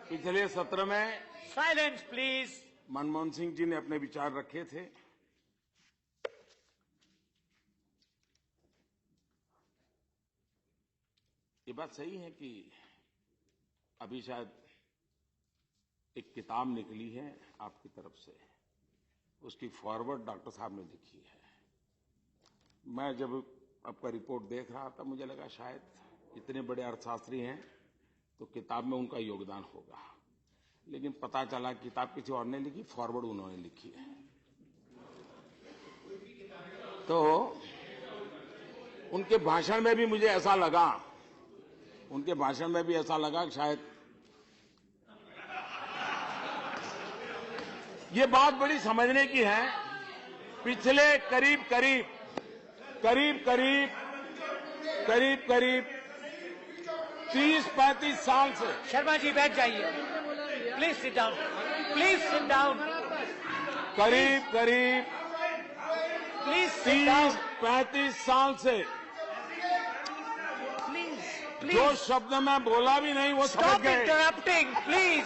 पिछले सत्र में साइलेंस प्लीज। मनमोहन सिंह जी ने अपने विचार रखे थे। ये बात सही है कि अभी शायद एक किताब निकली है आपकी तरफ से, उसकी फॉरवर्ड डॉक्टर साहब ने लिखी है। मैं जब आपका रिपोर्ट देख रहा था मुझे लगा शायद इतने बड़े अर्थशास्त्री हैं तो किताब में उनका योगदान होगा, लेकिन पता चला किताब किसी और ने लिखी, फॉरवर्ड उन्होंने लिखी है। तो उनके भाषण में भी मुझे ऐसा लगा, कि शायद ये बात बड़ी समझने की है। पिछले करीब 30-35 साल से। शर्मा जी बैठ जाइए, please sit down, please sit down. करीब प्लीज सिट डाउन, 30-35 साल से प्लीज। जो शब्द मैं बोला भी नहीं वो समझ स्टॉप गए। Interrupting please,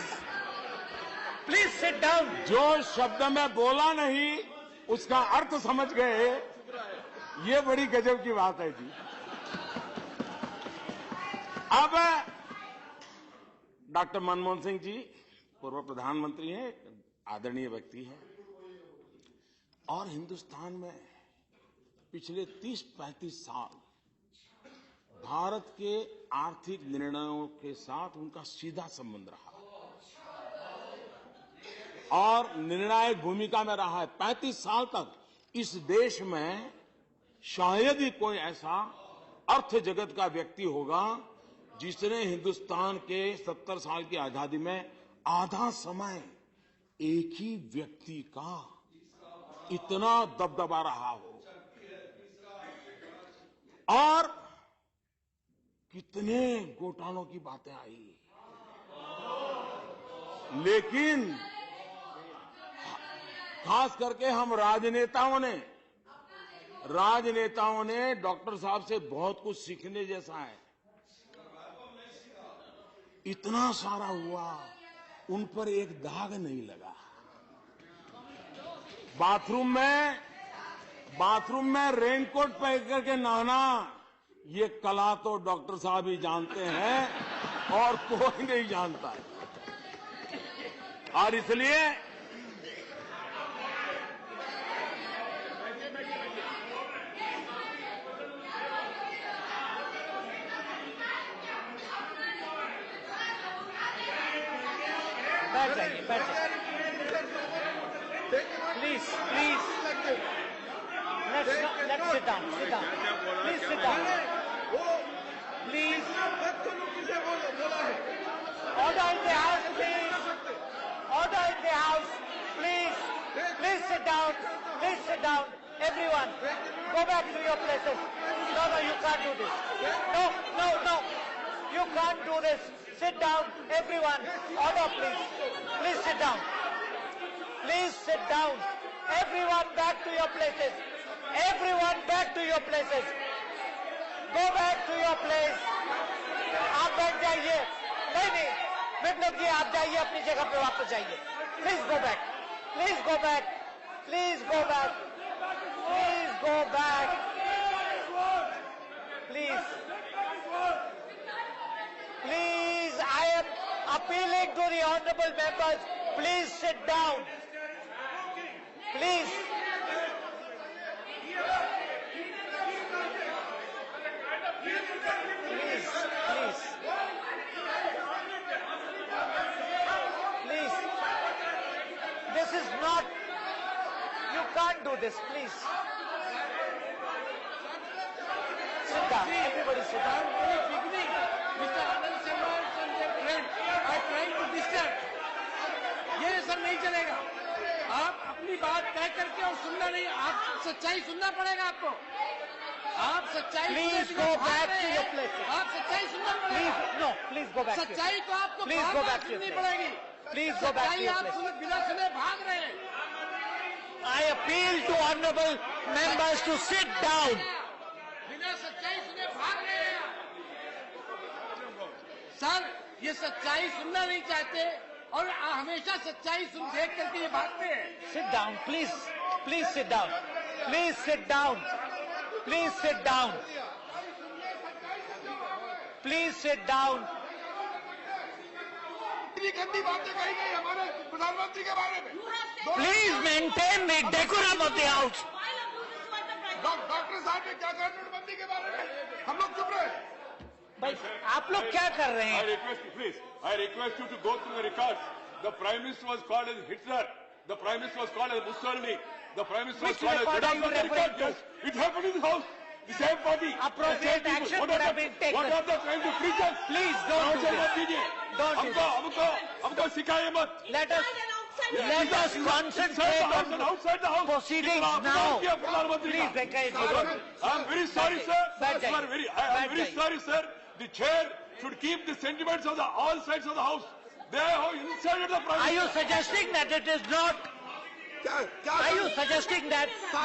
please sit down. जो शब्द मैं बोला नहीं उसका अर्थ समझ गए, ये बड़ी गजब की बात है जी। अब डॉक्टर मनमोहन सिंह जी पूर्व प्रधानमंत्री हैं, आदरणीय व्यक्ति हैं, और हिंदुस्तान में पिछले 30-35 साल भारत के आर्थिक निर्णयों के साथ उनका सीधा संबंध रहा और निर्णायक भूमिका में रहा है। 35 साल तक इस देश में शायद ही कोई ऐसा अर्थ जगत का व्यक्ति होगा जिसने हिंदुस्तान के 70 साल की आजादी में आधा समय एक ही व्यक्ति का इतना दबदबा रहा हो। और कितने घोटालों की बातें आई, लेकिन खास करके हम राजनेताओं ने डॉक्टर साहब से बहुत कुछ सीखने जैसा है। इतना सारा हुआ, उन पर एक दाग नहीं लगा। बाथरूम में रेनकोट पहन करके नहाना, ये कला तो डॉक्टर साहब ही जानते हैं और कोई नहीं जानता है। और इसलिए बैठ जाइए, please please. Let's sit down, please sit down, please। Order in the house, please, order in the house, please sit down, everyone, go back to your places. No, you can't do this. No, you can't do this. Sit down, everyone. Order, please sit down. Please sit down. Everyone back to your places. Everyone back to your places. Go back to your place. आप बैठ जाइए। नहीं, विप्लव जी आप जाइए अपनी जगह पे वापस जाइए। Please go back. Please go back. Please go back. Please go back. Please, I am appealing to the honorable members. Please sit down. Please. This is not, you can't do this, please. Sit down, everybody sit down. Mr. Anand Sharma and their friends are trying to disturb. ये sir नहीं चलेगा। आप अपनी बात कह करके और सुनना नहीं, आप सच्चाई सुनना पड़ेगा आपको। आप सच्चाई Please go back to your place. आप सच्चाई सुनना पड़ेगा। Please go back to your place. सच्चाई तो आपको Please go back to your सुननी place. पड़ेगी। Please go back to your आप place. बिना सुने भाग रहे हैं। I appeal to honorable members to sit down. बिना सच्चाई सुने भाग रहे हैं। सर ये सच्चाई सुनना नहीं चाहते और हमेशा सच्चाई सुन देख करके ये भागते हैं। Sit down, please. Please sit down. Please sit down. Please sit down. Please sit down. इतनी गंदी बातें कही गई हमारे प्रधानमंत्री के बारे में। Please maintain the decorum of the house. Doctor साहब ने क्या कहा नोटबंदी के बारे में? हम लोग चुप रहे। भाई आप लोग क्या कर रहे I हैं? request you to go through the records. The Prime Minister was called as Hitler. The Prime Minister was called as Mussolini. The Prime Minister was Which called as record are you Gaddafi. referring to? Yes, it happened in the House. The same party. Appropriate the same action people. would have been taken. What are they trying to preach us? Please don't do Nonsense this. मत कीजिए। Don't do हमको सिखाइए मत। Let us concentrate on outside the house. proceedings now. Please, Venkaiah ji. I'm very sorry, sir. Bad guy. I'm Bad very guy. sorry, sir. The chair should keep the sentiments of all sides of the house. They have insulted the Prime Are you Minister. suggesting that it is not? Are you suggesting that? No,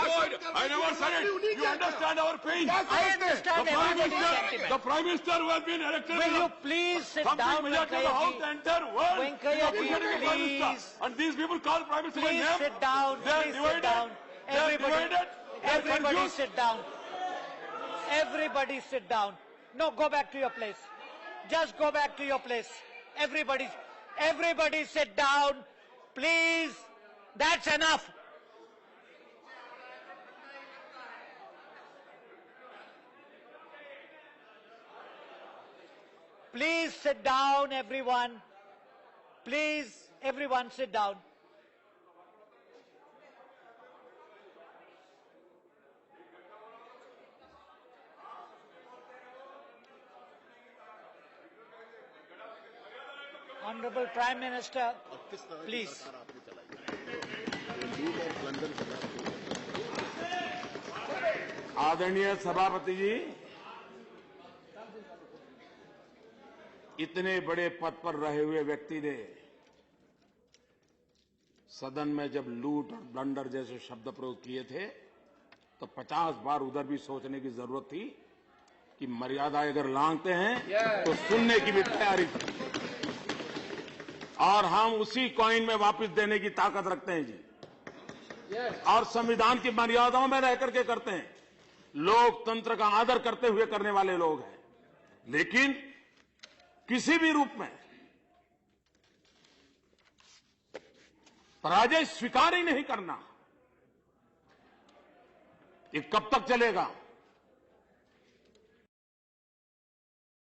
I never said it. You understand our pain. I understand everybody's The sentiment. Prime Minister who has been elected Will you please sit something down, majority of the house, the Venkaiah ji? entire world Venkaiah is appreciating ji, the Prime Minister. please. And these people call Prime Minister by Please name. sit down. They are Please sit divided. down. They are Everybody, divided. They are everybody confused. sit down. Everybody sit down. No, go back to your place. Just go back to your place. Everybody sit down. Please. That's enough. Please sit down, everyone. Please, everyone sit down. Honorable Prime Minister, please. आदरणीय सभापति जी, इतने बड़े पद पर रहे हुए व्यक्ति ने सदन में जब लूट और ब्लंडर जैसे शब्द प्रयोग किए थे तो 50 बार उधर भी सोचने की जरूरत थी कि मर्यादा अगर लांघते हैं तो सुनने की भी तैयारी थी। और हम उसी कॉइन में वापस देने की ताकत रखते हैं जी। और संविधान की मर्यादाओं में रह करके करते हैं। लोकतंत्र का आदर करते हुए करने वाले लोग हैं। लेकिन किसी भी रूप में पराजय स्वीकार ही नहीं करना, ये कब तक चलेगा?